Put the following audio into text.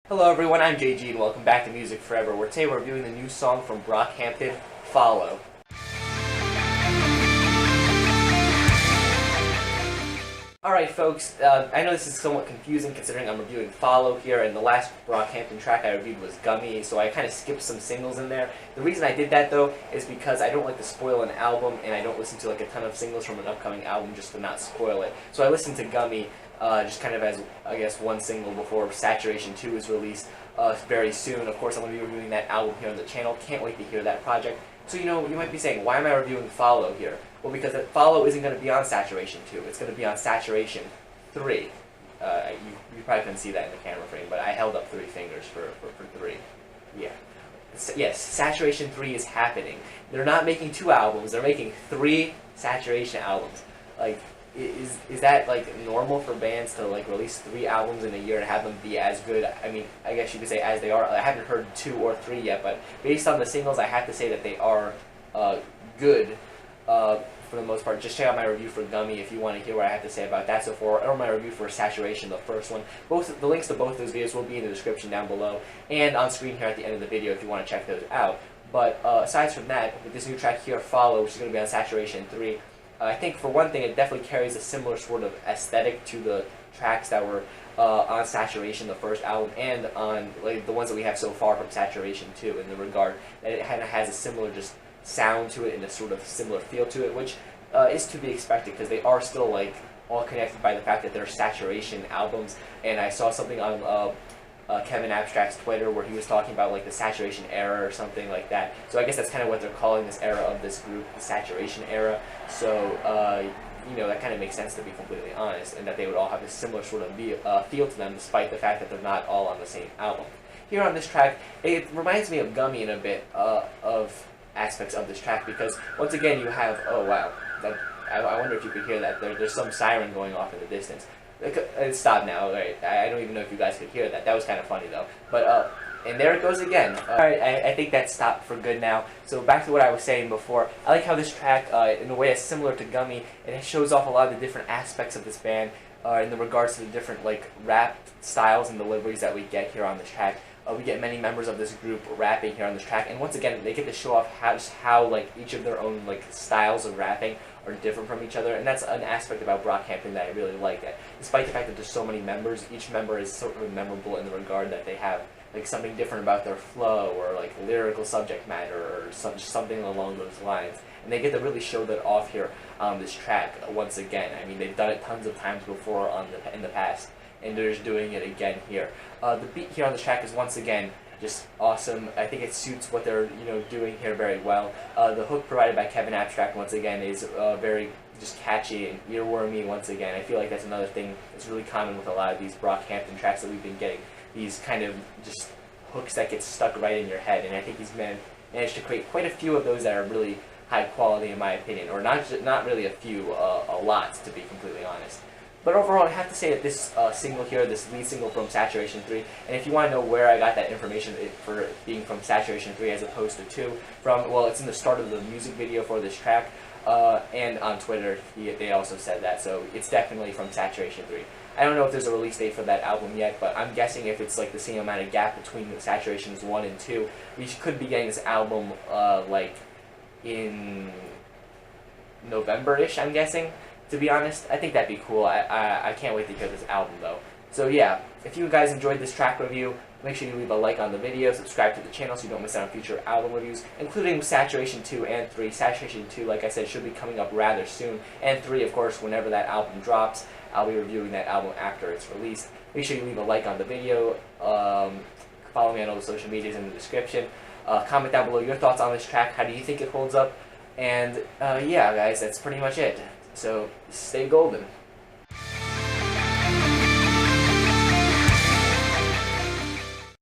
Hello everyone, I'm JG and welcome back to Music Forever, where today we're reviewing the new song from Brockhampton, Follow. Alright folks, I know this is somewhat confusing considering I'm reviewing Follow here, and the last Brockhampton track I reviewed was Gummy, so I kind of skipped some singles in there. The reason I did that though is because I don't like to spoil an album, and I don't listen to like a ton of singles from an upcoming album just to not spoil it. So I listened to Gummy just kind of as, I guess, one single before Saturation 2 is released very soon. Of course, I'm going to be reviewing that album here on the channel. Can't wait to hear that project. So, you know, you might be saying, why am I reviewing Follow here? Well, because Follow isn't going to be on Saturation 2. It's going to be on Saturation 3. You probably couldn't see that in the camera frame, but I held up 3 fingers for 3. Yeah. Yes, Saturation 3 is happening. They're not making 2 albums. They're making 3 Saturation albums. Like, is that like normal for bands to like release 3 albums in a year and have them be as good? I mean, I guess you could say as they are. I haven't heard 2 or 3 yet, but based on the singles, I have to say that they are good for the most part. Just check out my review for Gummy if you want to hear what I have to say about that so far, or my review for Saturation, the first one. Both the links to both those videos will be in the description down below and on screen here at the end of the video if you want to check those out. But aside from that, with this new track here, Follow, which is going to be on Saturation 3, I think for one thing it definitely carries a similar sort of aesthetic to the tracks that were on Saturation, the first album, and on like the ones that we have so far from Saturation 2, in the regard that it kind of has a similar just sound to it and a sort of similar feel to it, which is to be expected because they are still like all connected by the fact that they're Saturation albums. And I saw something on Kevin Abstract's Twitter where he was talking about like the Saturation era or something like that. So I guess that's kind of what they're calling this era of this group, the Saturation era. So you know, that kind of makes sense, to be completely honest, and that they would all have a similar sort of feel to them, despite the fact that they're not all on the same album. Here on this track, it reminds me of Gummy in a bit of aspects of this track, because once again you have, oh wow, I wonder if you could hear that. There's some siren going off in the distance. It stopped now. Right? I don't even know if you guys could hear that. That was kind of funny though. But and there it goes again. Alright, I think that stopped for good now. So back to what I was saying before. I like how this track, in a way, is similar to Gummy, and it shows off a lot of the different aspects of this band in the regards to the different like rap styles and deliveries that we get here on this track. We get many members of this group rapping here on this track, and once again, they get to show off how like each of their own like styles of rapping are different from each other, and that's an aspect about Brockhampton that I really like. That despite the fact that there's so many members, each member is sort of memorable in the regard that they have like something different about their flow or like lyrical subject matter or something along those lines, and they get to really show that off here on this track once again. I mean, they've done it tons of times before in the past, and they're just doing it again here. The beat here on the track is once again just awesome. I think it suits what they're doing here very well. The hook provided by Kevin Abstract once again is very just catchy and earwormy once again. I feel like that's another thing that's really common with a lot of these Brockhampton tracks that we've been getting. These kind of just hooks that get stuck right in your head, and I think he's managed to create quite a few of those that are really high quality in my opinion, or not really a few, a lot, to be completely honest. But overall, I have to say that this single here, this lead single from Saturation 3, and if you want to know where I got that information for it being from Saturation 3 as opposed to 2, well, it's in the start of the music video for this track, and on Twitter, they also said that, so it's definitely from Saturation 3. I don't know if there's a release date for that album yet, but I'm guessing if it's like the same amount of gap between the Saturations 1 and 2, we could be getting this album like in November-ish, I'm guessing. To be honest, I think that'd be cool. I can't wait to hear this album though. So yeah, if you guys enjoyed this track review, make sure you leave a like on the video, subscribe to the channel so you don't miss out on future album reviews, including Saturation 2 and 3. Saturation 2, like I said, should be coming up rather soon, and 3, of course, whenever that album drops. I'll be reviewing that album after it's released. Make sure you leave a like on the video, follow me on all the social medias in the description, comment down below your thoughts on this track, how do you think it holds up, and yeah guys, that's pretty much it. So stay golden.